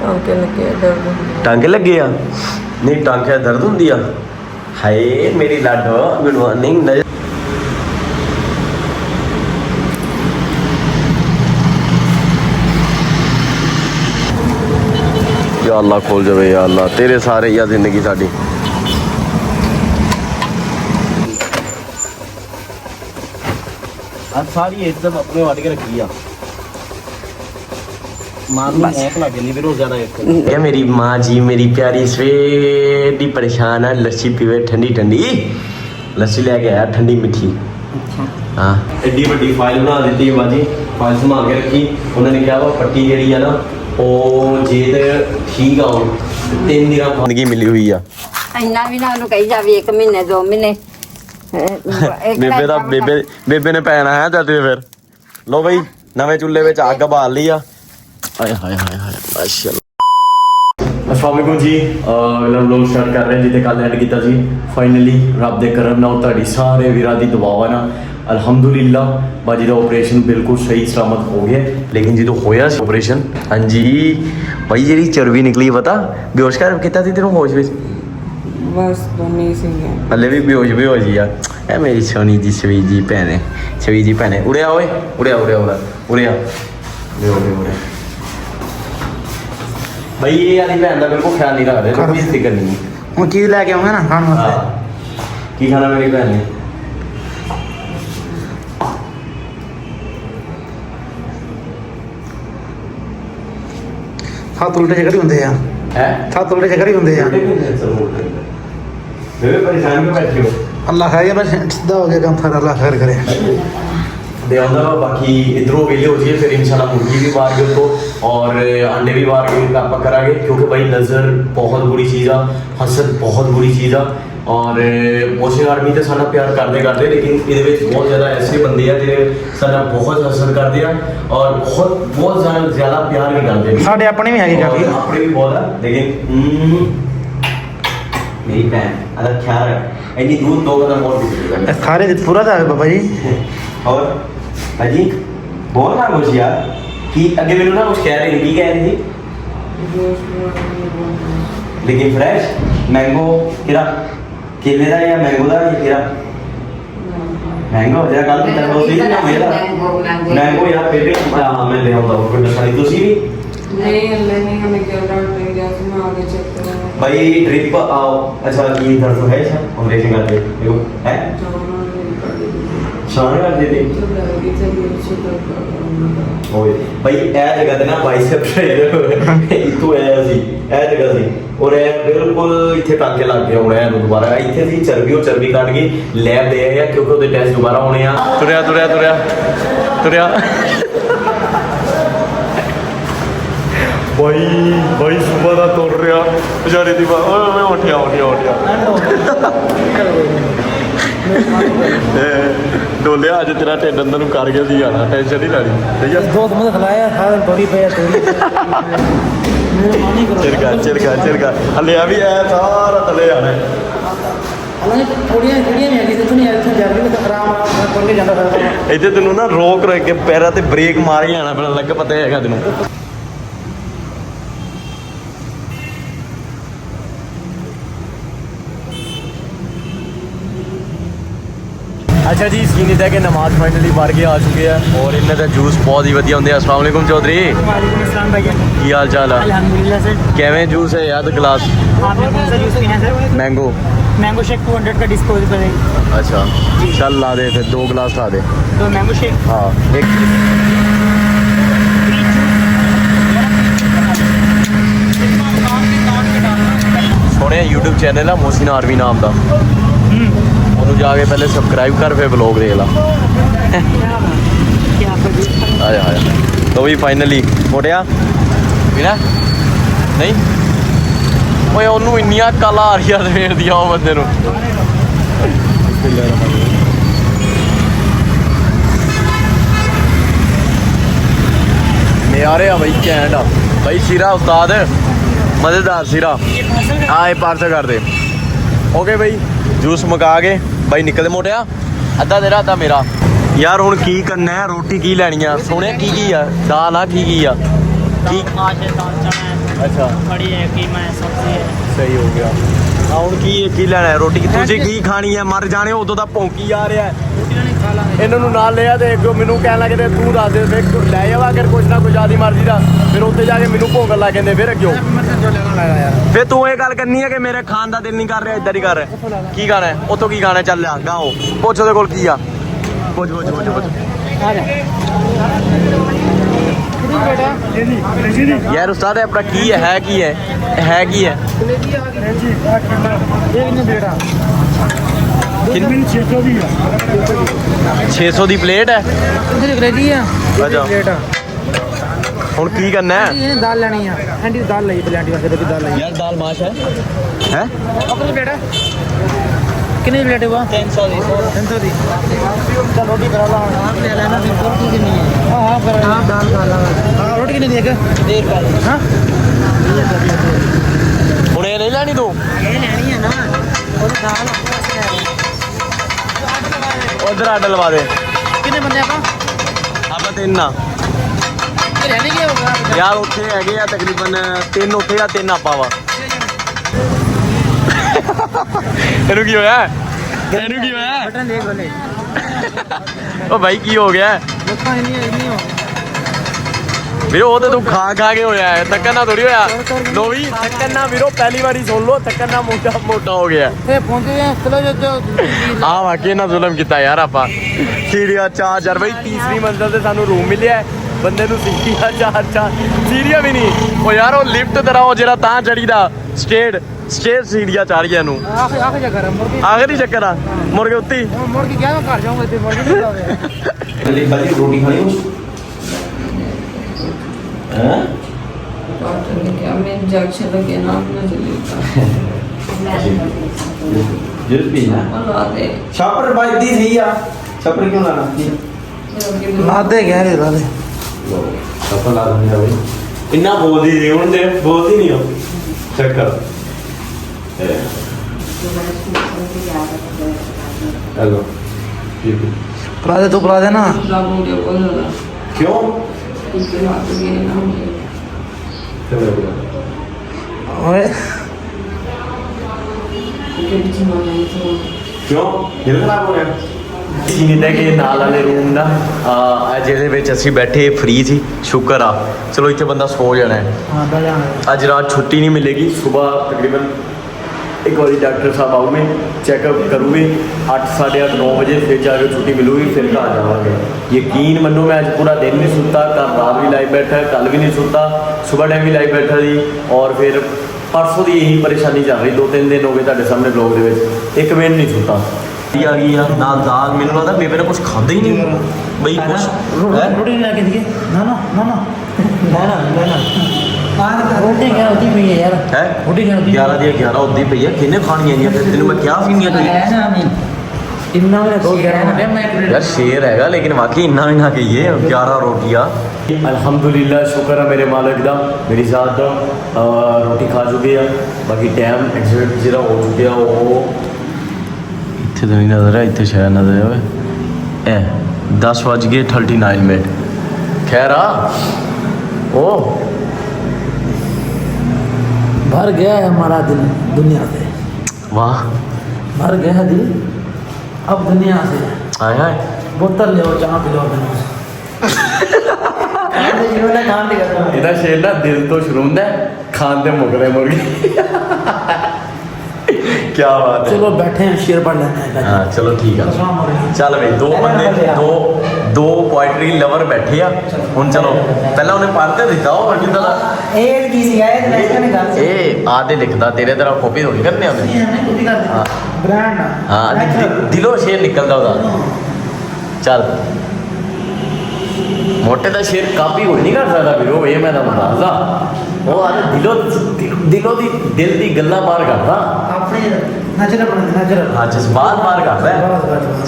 टांके लगे दर्द टांके लगे आ नहीं टांके दर्द होंदी आ हाय मेरी लाडो गुड मॉर्निंग या अल्लाह खोल जावे या अल्लाह तेरे सारे या जिंदगी साडी आज सारी एकदम अपने वाट के रखी है मां एक लगे नहीं फिर ज्यादा एक ये मेरी माँ जी मेरी प्यारी स्वेर दी परेशान है लस्सी पीवे ठंडी ठंडी लस्सी लेके आया ठंडी मीठी हाँ एडी बड़ी फाइल बना दी है बाजी फाइल संभाल के रखी उन्होंने कहा वो पट्टी जी है ना वो जे ठीक आ 3 दिन जिंदगी मिली हुई आ ਇੰਨਾ ਵੀ ਨਾ ਉਹਨੂੰ ਕਹੀ ਜਾਵੇ 1 ਮਹੀਨੇ 2 ਮਹੀਨੇ ਬੇਬੇ ਦਾ ਬੇਬੇ ਨੇ ਪੈਣਾ ਹੈ ਜਦ ਫਿਰ ਲੋ ਬਈ ਨਵੇਂ ਚੁੱਲ੍ਹੇ ਵਿੱਚ ਅੱਗ ਬਾਲ ਲਈ ਆ ਹਾਏ ਹਾਏ ਹਾਏ ਹਾਏ ਮਾਸ਼ਾਅੱਲਾ अस्सलाम वालेकुम जी लोग स्टार्ट कर रहे हैं जिते कल एंड किया जी फाइनली रब दे करम नाल तुहाडी सारे वीरां दी दुआवां नाल अलहमदुलिल्ला बाजी दा ऑपरेशन बिल्कुल सही सलामत हो गया लेकिन जो होया ऑपरेशन हाँ जी भाई जी चर्बी निकली पता बेहोश कर किता सी तेनों होश विच बस दोनों ही सिंह हले भी बेहोश जी आ ए मेरी सोनी जी सवी जी भैने उड़े आ ओए उड़े आ उड़े भाई ये यारी भैन का बिल्कुल ख्याल नहीं रख रहे बेइज्जती करनी है वो चीज़ लेके आऊँगा ना खाने वास्ते की खाना मेरी भैन ने सत्त उल्टे चक्कर ही होंगे यार है सत्त उल्टे चक्कर ही होंगे यार बेबे परेशान क्यों बैठे हो अल्लाह खैर बस सीधा हो गया काम सारा अल्लाह खैर करे दे आंदा बाकी इधरों वेले हो जाइए फिर इंशाल्लाह मुर्गी भी मार के उसको और अंडे भी मार के आप करांगे क्योंकि भाई नज़र बहुत बुरी चीज़ आ हसद बहुत बुरी चीज़ आ और मोशन आर्मी तो सारा प्यार करते लेकिन ये बहुत ज़्यादा ऐसे बंदे हैं जो सारा बहुत हसद करते हैं और बहुत ज़्यादा प्यार भी करते हैं साढ़े अपने भी है काफ़ी अपने भी बहुत है लेकिन मेरी बहन अगर ख्याल रख इतनी दूध 2 कदम और दूर खारे पूरा था बाबा जी और अजी बोल ना कुछ यार कि अगे मैंने ना कुछ कह रही थी कह रही थी लेकिन फ्रेश मैंगो किरा केले दा या मैंगो दा या किरा मैंगो जरा कल की तरह उसी ना मेरा मैंगो यार बेबे हां मैं ले आऊंगा फिर दसाई तुसी भी नहीं अल्लाह ने हमें क्या डॉक्टर ने गया तो मैं आगे चेक करूंगा भाई ट्रिप आओ अच्छा ये दर्द है क्या ऑपरेशन कर दे देखो है शान कर दे ओए भाई ए जगह ते ना बाइसेप ट्रेनर इतो ए सी ए जगह सी और ए बिल्कुल इथे टांके लग गए हुणे हैं दोबारा इथे सी चर्बी काट के लैब दे आए क्योंकि ओदे टेस्ट दोबारा होने आ तुरया भाई सुबह दा तुर रहा बेचारे दी मैं उठिया डोलिया अज तेरा ढिड अंदर नूं कर गया सी आना टेंशन नहीं लैनी ठीक है दो समझ खिलाया सारा बड़ी पे चिरका हले भी है सारा थले आना थोड़ियां भी है किसी नहीं इत्थे जल्दी में आराम करके जांदा इत्थे तैनूं ना रोक के पैरां ते ब्रेक मार के आना पैना लग पता हैगा तैनूं अच्छा जी सीन इधर के नमाज फाइनली पढ़ के आ चुके हैं और इन्हें का जूस बहुत ही वधिया होंगे। अस्सलाम वालेकुम चौधरी वालेकुम अस्सलाम भैया की हाल चाल है अल्हम्दुलिल्लाह सर कैवें जूस है यार गिलास आपने कौन सा जूस पीना है सर मैंगो शेक 200 का डिस्पोजेबल है अच्छा चल ला दे फिर 2 गिलास ला दे तो मैंगो शेक हाँ एक सोने यूट्यूब चैनल है मोहसिन आर्मी नाम का ਉਹਨੂੰ ਜਾ ਕੇ ਪਹਿਲੇ ਸਬਸਕ੍ਰਾਈਬ ਕਰ ਫਿਰ ਵਲੌਗ ਦੇਖ ਲਾ ਆਇਆ तो भी फाइनली मोटिया बिना नहीं ओए ਉਹਨੂੰ ਇੰਨੀਆਂ ਕਲਾ ਆ ਰਹੀਆਂ ਸਵੇਰ ਦੀਆਂ ਉਹ ਬੰਦੇ ਨੂੰ नज़ारे आ भाई कैंट आ भाई सिरा उस्ताद मज़ेदार सिरा आए पार्सल कर दे ओके भाई जूस मका के भाई निकले मोटिया अद्धा तेरा अद्धा मेरा यार हुण की करना है रोटी की लैनी है सोने की आ दाल आ की आ की ਅੱਛਾ बड़ी है कीमा है सब्जी है ਸਹੀ ਹੋ ਗਿਆ ਆ ਹੁਣ ਕੀ ਲੈਣਾ ਹੈ ਰੋਟੀ ਤੁਸੀਂ ਕੀ ਖਾਣੀ ਹੈ ਮਰ ਜਾਣੇ ਉਦੋਂ ਦਾ ਭੌਂਕੀ ਆ ਰਿਹਾ रोटी नहीं खा लांगे ਇਹਨਾਂ ਨੂੰ ਨਾਲ ਲਿਆ ਤੇ ਅੱਗੋਂ ਮੈਨੂੰ ਕਹਿਣ ਲੱਗੇ ਤੇ ਤੂੰ ਦੱਸ ਦੇ ਫਿਰ ਲੈ ਜਾਵਾ ਅਗਰ ਕੁਛ ਨਾ ਕੁਛ ਆਦੀ ਮਰਜ਼ੀ ਦਾ ਫਿਰ ਉੱਥੇ ਜਾ ਕੇ ਮੈਨੂੰ ਭੌਂਕਣ ਲੱਗ ਜਾਂਦੇ ਫਿਰ ਅੱਗੋਂ जो लेना लगा यार ਫਿਰ ਤੂੰ ਇਹ ਗੱਲ ਕਰਨੀ ਹੈ ਕਿ ਮੇਰੇ ਖਾਣ ਦਾ ਦਿਲ ਨਹੀਂ ਕਰ ਰਿਹਾ ਇਦਾਂ ਹੀ ਕਰ ਰਿਹਾ ਕੀ ਖਾਣਾ ਹੈ ਉੱਥੋਂ ਕੀ ਖਾਣਾ ਚੱਲ ਆ ਗਾਓ ਪੁੱਛ ਉਹਦੇ ਕੋਲ ਕੀ ਆ ਪੁੱਛ आ जा कितनी प्लेट है ਯਾਰ ਉਸਤਾਦ ਆਪਣਾ ਕੀ ਹੈ ਕੀ ਹੈ ਕੀ ਹੈ ये कितनी प्लेट है 600 ਦੀ ਪਲੇਟ ਹੈ इधर ग्रेवी है अच्छा। प्लेट है ਹੁਣ ਕੀ ਕਰਨਾ ਹੈ ये दाल लेनी है एंटी दाल ली प्लेट वास्ते भी दाल ली ਯਾਰ ਦਾਲ ਮਾਸ਼ ਹੈ ਹੈ कितनी प्लेट है कितनी प्लेट है वो 300 दी चल रोटी करा ला आप ले लेना फिर रोटी कितनी है हां कर हां दाल खा ला हां रोटी कितनी देगा 1 रुपए हां ਹੁਣ ਇਹ ਨਹੀਂ ਲੈਣੀ ਤੂੰ ये लेनी है ना और दाल आपको ਉਧਰ ਆਰਡਰ ਲਵਾ ਦੇ कितने बंदे ਆਪਾਂ ਤਿੰਨ ਆ ये रहने के होगा ਯਾਰ ਉੱਥੇ ਹੈਗੇ ਆ ਤਕਰੀਬਨ 3 ਉੱਥੇ ਆ 3 ਆਪਾਂ ਵਾ ਇਹਨੂੰ ਕੀ ਹੋਇਆ ਇਹਨੂੰ ਕੀ ਹੋਇਆ बटन देख बोले ਉਹ ਭਾਈ ਕੀ ਹੋ ਗਿਆ लोग नहीं हो ਵੀਰੋ ਉਹ ਤੇ ਤੂੰ ਖਾ ਕੇ ਹੋਇਆ ਹੈ ਤੱਕਣ ਨਾਲ ਥੋੜੀ ਹੋਇਆ ਲੋ ਵੀ ਤੱਕਣ ਨਾਲ ਵੀਰੋ ਪਹਿਲੀ ਵਾਰੀ ਸੁਣ ਲੋ ਤੱਕਣ ਨਾਲ ਮੋਟਾ ਹੋ ਗਿਆ ए पहुंचे हैं चलो जो ਆ ਵਾਕਈ ਨਾ ਜ਼ੁਲਮ ਕੀਤਾ ਯਾਰ ਆਪਾਂ ਸੀਰੀਆ 4 ਬਈ ਤੀਸਰੀ ਮੰਜ਼ਲ ਤੇ ਸਾਨੂੰ ਰੂਮ ਮਿਲਿਆ ਬੰਦੇ ਨੂੰ ਸੀਰੀਆ 4 ਸੀਰੀਆ ਵੀ ਨਹੀਂ ਉਹ ਯਾਰ ਉਹ ਲਿਫਟ ਦਰਾਓ ਜਿਹੜਾ ਤਾਂ ਚੜੀਦਾ ਸਟੇਟ ਸੀਰੀਆ ਚਾਰੀਆ ਨੂੰ आखिर जगह मुर्गी ਆਖਰੀ ਚੱਕਰ ਆ ਮੁੜ ਕੇ ਉੱਤੀ मुर्गी क्या घर जाऊंगा इतने मुर्गी नहीं खावे अली भाजी रोटी खानी हो हैं डॉक्टर ने क्या मैं इंजेक्शन लगे ना अपना चलेगा जूस पीना लाते छापर भाई दी सही आ छापर क्यों लाना लाते क्या है लाते लो छापर ला देना भाई इन्ना बोलदी नहीं हुन दे बोलदी नहीं हो चेक कर हेलो पिला दे तू पिला देना लाभ हो गया बहुत ज़्यादा क्यों उसके हाथ गए ना मुझे ओए क्योंकि पीछे माना ही तो क्यों दिल खराब हो गया ਜਿੰਨੇ ਕਿ ਨਾਲ ਵਾਲੇ ਰੂਮ ਦਾ ਜਿਹਦੇ ਵਿੱਚ ਅਸੀਂ ਬੈਠੇ ਫ੍ਰੀ ਸੀ ਸ਼ੁਕਰ ਆ ਚਲੋ ਇੱਥੇ ਬੰਦਾ ਸੋ ਜਾਣਾ ਹੈ हां बैठ जाना ਅੱਜ ਰਾਤ ਛੁੱਟੀ ਨਹੀਂ ਮਿਲੇਗੀ ਸਵੇਰ ਤਕਰੀਬਨ एक बार डॉक्टर साहब आओगे चेकअप करोगे 8 साढ़े 8 9 बजे फिर जाके छुट्टी मिलूगी फिर घर जावांगे यकीन मनो मैं आज पूरा दिन नहीं सुता कल रात भी लाइव बैठा कल भी नहीं सुता सुबह टाइम भी लाइव बैठा जी और फिर परसों की यही परेशानी चल रही 2-3 दिन हो गए ਤੁਹਾਡੇ सामने ब्लॉग ਦੇ ਵਿੱਚ ਇੱਕ ਮਿੰਟ ਨਹੀਂ ਸੁਤਾ ਆ ਗਈ ਆ ਨਾ ਦਾਲ ਮੈਨੂੰ ਲੱਗਦਾ ਬੇਬੇ ਨੇ ਕੁਝ ਖਾਦਾ ਹੀ ਨਹੀਂ ਬਈ ਕੁਝ रोटी ला के दिए ना ना ना ना ना ना रोटी क्या होती है यार ਹੈ रोटी क्या होती 11 ਦੀ 11 ਉੱਦੀ ਪਈ ਆ ਕਿੰਨੇ ਖਾਣੀਆਂ ਜੀ ਫਿਰ ਤੈਨੂੰ ਮੈਂ ਕਿਹਾ ਸੀ ਨਹੀਂ ਕਰੀ है ना नहीं इतना मेरे को क्या है मैं यार शेर हैगा लेकिन वाकई इन्ना भी ना कहिए 11 रोटियाँ अल्हम्दुलिल्लाह शुक्र है मेरे मालिक दा मेरी ज़ात दा रोटी खा चुके हैं बाकी टाइम एग्जैक्ट जरा हो चुके हैं वो इतने तो नहीं नजर है इतने शायद नजर है 10:39 मिनट खैर आ ओ भर गया है हमारा दिल दुनिया से वाह भर गया है दिल अब दुनिया से आया है बोतल ले और चाह पिलो जिन्होंने काम दिया था ਇਹਦਾ ਸ਼ੇਰ ਨਾ ਦਿਲ ਤੋਂ ਸ਼ੁਰੂ ਹੁੰਦਾ ਖਾਣ ਤੇ ਮੁਕਦੇ ਮੁਰਗੀ ਕੀ ਬਾਤ ਹੈ चलो बैठे हैं शेर पढ़ लेते हैं ਹਾਂ ਚਲੋ ਠੀਕ ਆ ਚੱਲ ਬਈ ਦੋ ਬੰਦੇ ਦੋ ਪੋਇਟਰੀ ਲਵਰ ਬੈਠੇ ਆ ਹੁਣ ਚਲੋ ਪਹਿਲਾਂ ਉਹਨੇ ਪੜ੍ਹ ਤੇ ਦਿੱਤਾ ਉਹ ਕਿਦਾਂ ਦਾ एक की सी आए तो इसका निकाल से ਇਹ ਆਦੇ ਲਿਖਦਾ ਤੇਰੇ ਤਰ੍ਹਾਂ ਕਾਪੀ ਥੋੜੀ ਕਰਨੇ ਆਉਂਦੇ हमने खुद ही कर दिया ब्रांड ਹਾਂ ਦਿਲੋਂ ਸ਼ੇਰ ਨਿਕਲਦਾ ਉਹਦਾ ਚੱਲ ਮੋਟੇ ਦਾ ਸ਼ੇਰ ਕਾਪੀ ਹੋ ਨਹੀਂ ਕਰ ਸਕਦਾ ਵੀਰੋ ਇਹ ਮੈਂ ਤੁਹਾਨੂੰ ਦੱਸਦਾ ਉਹ ਆਦੇ ਦਿਲੋਂ ਦੀ ਦਿਲ ਦੀ ਗੱਲਾਂ ਬਾਹਰ ਕਰਦਾ अपने नेचुरल नेचुरल ਹਾਂ ਜਜ਼ਬਾਤ ਬਾਹਰ ਕਰਦਾ ਹੈ।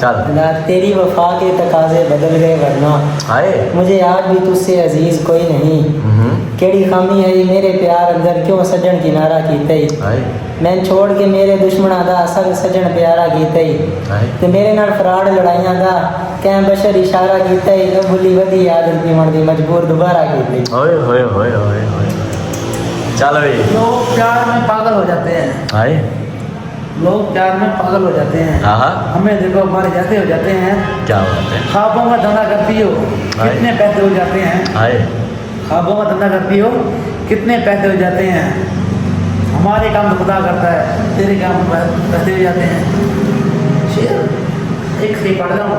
ਚੱਲ ना तेरी वफा के तकाजे बदल गए वरना ਹਾਏ मुझे आज भी तुझसे अजीज कोई नहीं केड़ी खामी है ये मेरे प्यार अंदर क्यों सजन किनारा कीते ਹਾਏ मैं छोड़ के मेरे दुश्मना दा असर सजन प्यारा कीते ਹਾਏ ते मेरे नाल फराड लड़ाइयां दा कैं बशर इशारा कीते न भुली वधी आदत पीवण दी मजबूर दोबारा कीते ਓਏ ਹੋਏ ਹੋਏ ਹੋਏ ਹੋਏ चल भाई लोग प्यार में पागल हो जाते हैं, हाय लोग प्यार में पागल हो जाते हैं। हाँ हाँ हमें देखो हमारे जैसे हो जाते हैं। क्या बात है ख्वाबों का धंधा करती हो कितने पैसे हो जाते हैं। हाय ख्वाबों का धंधा करती हो कितने पैसे हो जाते हैं। हमारे काम तो खुदा करता है, तेरे काम पैसे हो जाते हैं। शेर एक से पढ़ रहा हूँ।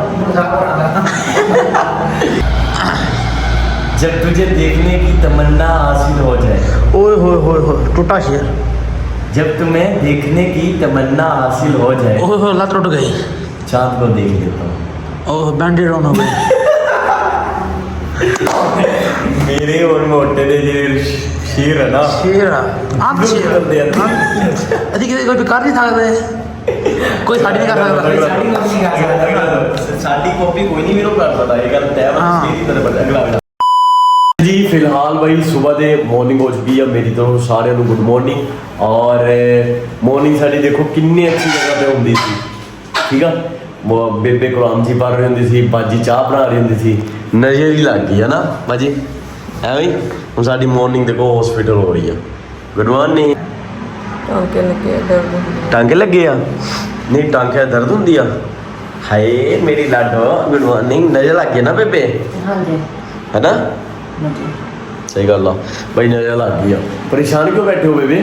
जब तुझे देखने की तमन्ना हासिल हो जाए, ओए होए टूटा शेर। जब तुम्हें देखने की तमन्ना हासिल हो जाए, ओए होए लत टूट गई। चांद को देख लेता हूँ। ओह बैंडेड ऑन हो गई। मेरे और मोटे दे जे शेर है ना शेर आप शेर अभी किसी कोई बेकार नहीं था कोई साड़ी नहीं कर सकता। साडी कॉपी कोई नहीं मेरे कर सकता ये गल तय हाँ। मेरी तरफ अगला जी फिलहाल भाई सुबह ਦੇ ਮਾਰਨਿੰਗ ਹੋ ਚੁੱਕੀ ਆ ਮੇਰੀ ਤਰਫੋਂ ਸਾਰਿਆਂ ਨੂੰ ਗੁੱਡ ਮਾਰਨਿੰਗ ਔਰ ਮਾਰਨਿੰਗ ਸਾਡੀ ਦੇਖੋ ਕਿੰਨੀ ਅੱਛੀ ਜਗ੍ਹਾ ਤੇ ਹੁੰਦੀ ਸੀ ਠੀਕ ਆ ਬੇਬੇ ਕੁਰਾਨ ਜੀ ਪੜ੍ਹ ਰਹੀ ਹੁੰਦੀ ਸੀ ਬਾਜੀ ਚਾਹ ਬਣਾ ਰਹੀ ਹੁੰਦੀ ਸੀ ਨਜ਼ਰ ਹੀ ਲੱਗ ਗਈ ਹੈ ਨਾ ਬਾਜੀ ਐਵੇਂ ਹੁਣ ਸਾਡੀ ਮਾਰਨਿੰਗ ਦੇਖੋ ਹਸਪੀਟਲ ਹੋ ਰਹੀ ਆ ਗੁੱਡ ਮਾਰਨਿੰਗ ਟਾਂਕੇ ਲੱਗੇ ਆ, ਦਰਦ ਹੁੰਦੀ ਆ। ਟਾਂਕੇ ਲੱਗੇ ਆ ਨਹੀਂ ਟਾਂਕੇ ਦਰਦ ਹੁੰਦੀ ਆ ਹਾਏ ਮੇਰੀ ਲਾਡੋ ਗੁੱਡ ਮਾਰਨਿੰਗ ਨਜ਼ਰ ਲੱਗ ਗਈ ਨਾ ਬੇਬੇ हाँ जी है ना सही गल आ भाई नजर लग गई आ परेशान क्यों बैठे हो बेबे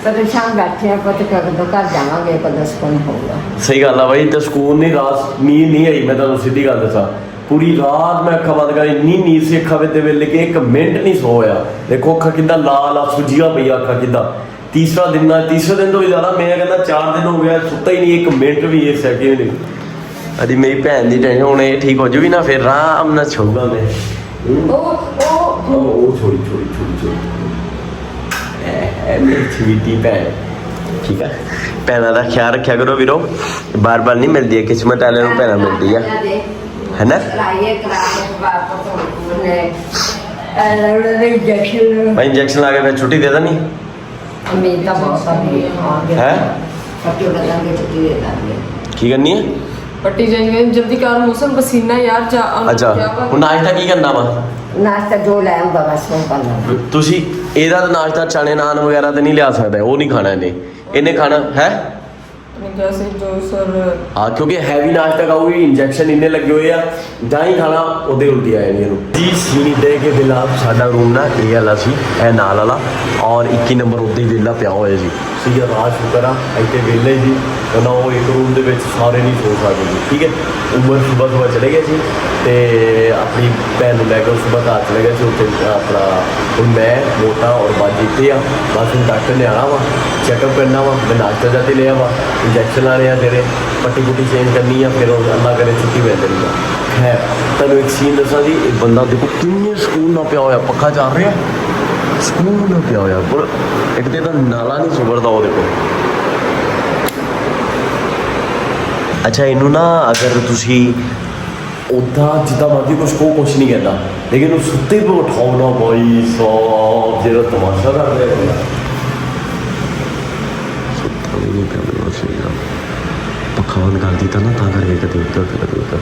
परेशान बैठे हैं पता कब घर जावांगे कब सुकून होगा। सही गल आ भाई तो सुकून नहीं रात नींद नहीं आई मैं तुहानू सीधी गल दसा पूरी रात मैं अखा बंद कर इन्नी नींद से अखा दे वेले कि एक मिनट नहीं सोया देखो अखा किदा लाल आ सुजिया पई अखा किदा तीसरा दिन तो भी ज्यादा मैं कहना 4 दिन हो गया सुता ही नहीं एक मिनट भी ये सके नहीं अरे मेरी भैन की टेंशन हुणे ठीक हो जूगी ना फिर आराम नाल सोऊंगा मैं छोड़ी मेरी छवीटी भैन ठीक है भैनों का ख्याल रखा करो वीरो बार बार नहीं मिलती है किस्मत वाले को भैन मिलती है ना भाई इंजेक्शन ला के फिर छुट्टी दे देनी उम्मीद तो बहुत सारी है पट्टी लगाएंगे छुट्टी दे देंगे। की करनी है पट्टी जाएंगे जल्दी कार मौसम पसीना यार जा अच्छा ਹੁਣ ਨਾਸ਼ਤਾ ਕੀ ਕਰਨਾ ਵਾ नाश्ता जो लाऊंगा बस वो करना। ਤੁਸੀਂ ਇਹਦਾ ਤਾਂ ਨਾਸ਼ਤਾ ਚਣੇ ਨਾਨ ਵਗੈਰਾ ਤੇ ਨਹੀਂ ਲਿਆ ਸਕਦਾ ਉਹ ਨਹੀਂ ਖਾਣਾ ਇਹਨੇ ਖਾਣਾ ਹੈ जैसे जो सर ਹਾਂ ਕਿਉਂਕਿ ਹੈਵੀ ਨਾਸ਼ਤਾ ਖਾਊਗੀ ਇੰਜੈਕਸ਼ਨ ਇੰਨੇ ਲੱਗੇ ਹੋਏ ਆ ਜਾਂ ਹੀ ਖਾਣਾ ਉਹਦੇ ਉਲਟੀ ਆ ਜਾਣੀ ਇਹਨੂੰ ਜੀ ਸੀਨੀ ਦੇ ਕੇ ਬਿਲਾ ਸਾਡਾ ਰੂਮ ਨਾ ਇਹ ਵਾਲਾ ਸੀ ਇਹ ਨਾਲ ਵਾਲਾ ਔਰ 21 ਨੰਬਰ ਉੱਤੇ ਹੀ ਵਿਹਲਾ ਪਿਆ ਹੋਇਆ ਸੀ ਸੀ ਰਾਤ ਸ਼ੁਕਰ ਆ ਇੱਥੇ ਵਿਹਲਾ ਹੀ ਸੀ ਕਹਿੰਦਾ ਉਹ ਇੱਕ ਰੂਮ ਦੇ ਵਿੱਚ ਸਾਰੇ ਨਹੀਂ ਸੋ ਸਕਦੇ ਸੀ ਠੀਕ ਹੈ ਉਮਰ ਸੁਬਹ ਚਲੇ ਗਏ ਸੀ ਤੇ ਆਪਣੀ ਭੈਣ ਨੂੰ ਲੈ ਕੇ ਸੁਬਹ ਘਰ ਚਲੇ ਗਏ ਸੀ ਉੱਥੇ ਆਪਣਾ ਹੁਣ ਮੈਂ ਮੋਟਾ ਔਰ ਬਾਜੀ ਇੱਥੇ ਆ ਬਸ ਹੁਣ ਡਾਕਟਰ ਨੇ ਆਣਾ ਵਾ ਚੈੱਕਅਪ ਕਰਨਾ ਵਾ ਮੈਂ ਨਾਸ਼ਤਾ ਜਾਤੇ ਲਿਆ ਵਾ इंजेक्शन लाने तेरे पट्टी पुट्टी चेंज करनी है फिर अल्लाह करे छुट्टी मिल जाएगी है तेन एक सीन दसा जी एक बंदा देखो किन्ने सुकून ना पिया होया पक्का चल रहा सुकून ना पिया होया पर एक तो नाला नहीं सुभरता वो देखो अच्छा इनू ना अगर तुसी उदा जिदा मर्जी कुछ को कुछ नहीं कहता लेकिन सुते पे उठाओ ना भाई साहब जो तमाशा कर रहे पक्का बंद कर दिता ना ता करके कभी उधर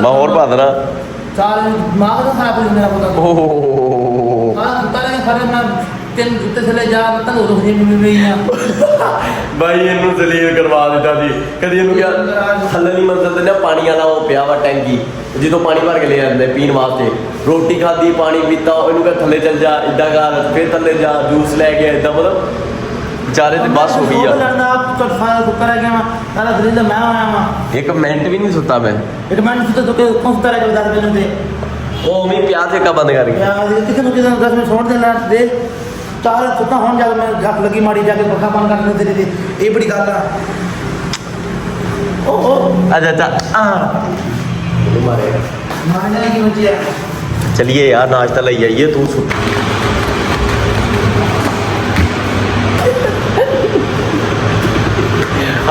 मैं और बात ना भाई इनू जलील करवा दिता सी कदी इनू क्या थल्ले दी मंजिल ते ना पानी वाला वो पिया वा टैंकी जो पानी भर के ले आते पीने वास्ते रोटी खाधी पानी पीता इनू क्या थल्ले चल जा इदा कर फिर थल्ले जा जूस लैके इदा मतलब बेचारे ते बस हो गई एक मिनट भी नहीं सुता मैं ओ मैं प्याज का बंद कर गया चार सुता होने जाकर मैं झक लगी माड़ी जाके पक्का बंद कर तेरे दी ये बड़ी गल है ओ अच्छा मारने की वजह है चलिए यार नाश्ता ले आइए तू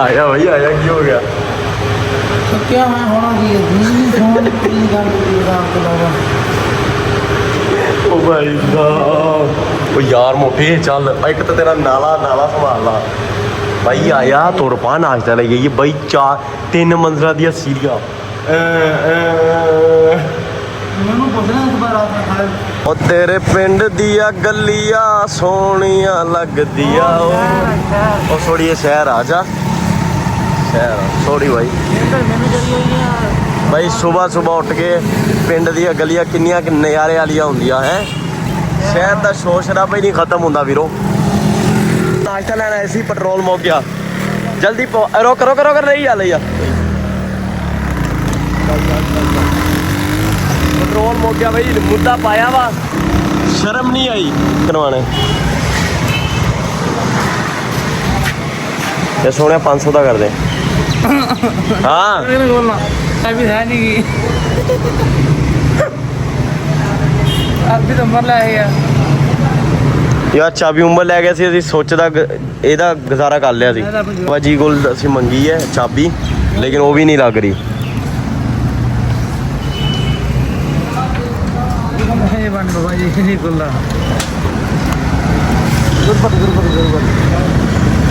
आया भाई आया क्यों हो गया तो क्या मैं होना चाहिए ਓ ਭਾਈ ਸਾਹਿਬ ਓ ਯਾਰ ਮੋਟੇ ਚੱਲ ਇੱਕ ਤਾਂ ਤੇਰਾ ਨਾਲਾ ਸੰਭਾਲ ਲਾ ਭਾਈ ਆਇਆ ਤੁਰ ਪਾ ਨਾਸ਼ਤਾ ਲੈ ਗਈ ਬਾਈ 3 ਮੰਜ਼ਲਾਂ ਦੀਆਂ ਸੀੜੀਆਂ ਮੈਨੂੰ ਪੁੱਛਣਾ ਇਸ ਵਾਰ ਰਾਤ ਨੂੰ ਖਾਏ ਓ ਤੇਰੇ ਪਿੰਡ ਦੀਆਂ ਗਲੀਆਂ ਸੋਹਣੀਆਂ ਲੱਗਦੀਆਂ ਓ ਸੋੜੀਏ ਸ਼ਹਿਰ ਆ ਜਾ ਸ਼ਹਿਰ ਸੋੜੀ ਬਾਈ ਮੈਨੂੰ ਜਿਹੜੀ ਹੋਈ ਆ ਭਾਈ ਸਵੇਰ ਉੱਠ ਕੇ ਪਿੰਡ ਦੀਆਂ ਗਲੀਆਂ ਕਿੰਨੀਆਂ ਨਜ਼ਾਰੇ ਵਾਲੀਆਂ ਹੁੰਦੀਆਂ ਹੈ ਸ਼ਹਿਰ ਦਾ ਸ਼ੋਰ ਸ਼ਰਾਬਾ ਹੀ ਨਹੀਂ ਖਤਮ ਹੁੰਦਾ ਵੀਰੋ ਨਾਸ਼ਤਾ ਲੈਣਾ ਆਏ ਸੀ ਪੈਟਰੋਲ ਮੁੱਕ ਗਿਆ ਜਲਦੀ ਰੋਕ ਲਈ ਆ ਪੈਟਰੋਲ ਮੁੱਕ ਗਿਆ ਬਈ ਮੁੱਦਾ ਪਾਇਆ ਵਾ ਸ਼ਰਮ ਨਹੀਂ ਆਈ ਕਰਵਾਣੇ ਇਹ ਸੋਹਣਿਆ 500 ਦਾ ਕਰਦੇ ਹਾਂ ਇਹਨੂੰ ਬੋਲਣਾ ਅਭੀ ਹੈ ਨਹੀਂ ਅਭੀ ਤਾਂ ਮਰ ਲਾਇਆ ਯਾਰ ਚਾਬੀ ਉਮਰ ਲੈ ਗਿਆ ਸੀ ਅਸੀਂ ਸੋਚਦਾ ਇਹਦਾ ਗੁਜ਼ਾਰਾ ਕਰ ਲਿਆ ਸੀ ਭਾਜੀ ਕੋਲ ਅਸੀਂ ਮੰਗੀ ਹੈ ਚਾਬੀ ਲੇਕਿਨ ਉਹ ਵੀ ਨਹੀਂ ਲੱਗ ਰਹੀ ਇਹ ਬਣ ਬਾਬਾ ਜੀ ਨਹੀਂ ਕੋਲਾ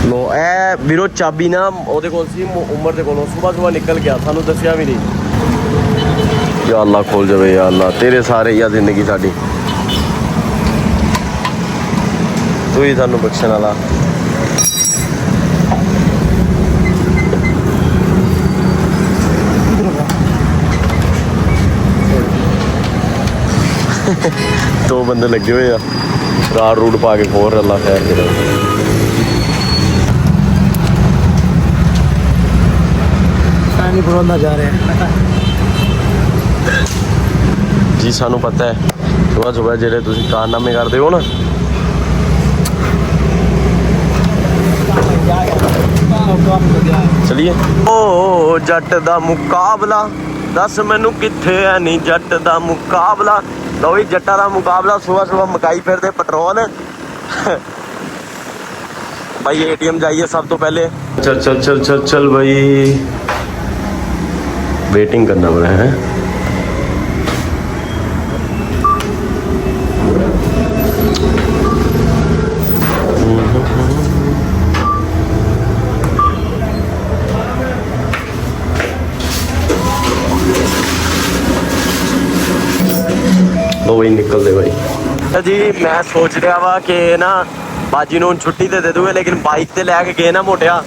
ਲੋ ਇਹ ਵੀਰੋ ਚਾਬੀ ਨਾ ਉਹਦੇ ਕੋਲ ਸੀ ਉਮਰ ਦੇ ਕੋਲੋਂ ਸਵੇਰ ਨਿਕਲ ਗਿਆ ਸਾਨੂੰ ਦੱਸਿਆ ਵੀ ਨਹੀਂ ਯਾ ਅੱਲਾ ਖੋਲ ਜਾਵੇ ਯਾ ਅੱਲਾ ਤੇਰੇ ਸਾਰੇ ਯਾ ਜ਼ਿੰਦਗੀ ਸਾਡੀ ਤੂੰ ਹੀ ਸਾਨੂੰ ਬਖਸ਼ਣ ਵਾਲਾ ਦੋ ਬੰਦੇ ਲੱਗੇ ਹੋਏ ਆ ਰਾੜ ਰੂੜ ਪਾ ਕੇ ਹੋਰ ਅੱਲਾ ਖੈਰ ਕਰੇ ਪਾਣੀ ਭਰੋਂਦਾ ਜਾ ਰਿਹਾ ਜੀ ਸਾਨੂੰ ਪਤਾ ਹੈ ਸੁਬਹ ਜਿਹੜੇ ਤੁਸੀਂ ਕਾਰਨਾਮੇ ਕਰਦੇ ਹੋ ਨਾ ਚਲਿਏ ਓ ਜੱਟ ਦਾ ਮੁਕਾਬਲਾ ਦੱਸ ਮੈਨੂੰ ਕਿੱਥੇ ਐ ਨਹੀਂ ਜੱਟ ਦਾ ਮੁਕਾਬਲਾ ਲਓ ਵੀ ਜੱਟਾਂ ਦਾ ਮੁਕਾਬਲਾ ਸੁਬਹ ਮਕਾਈ ਫਿਰਦੇ ਪੈਟਰੋਲ ਭਾਈ ਏਟੀਐਮ ਜਾਈਏ ਸਭ ਤੋਂ ਪਹਿਲੇ चल भाई वेटिंग करना पड़ा है वही निकल दे भाई जी मैं सोच रहा वा कि ना बाजी ਨੂੰ ਛੁੱਟੀ ਤੇ ਦੇ ਦੂਗੇ लेकिन बाइक ਤੇ ਲੈ ਕੇ ਗਏ ਨਾ ਮੋਟਿਆ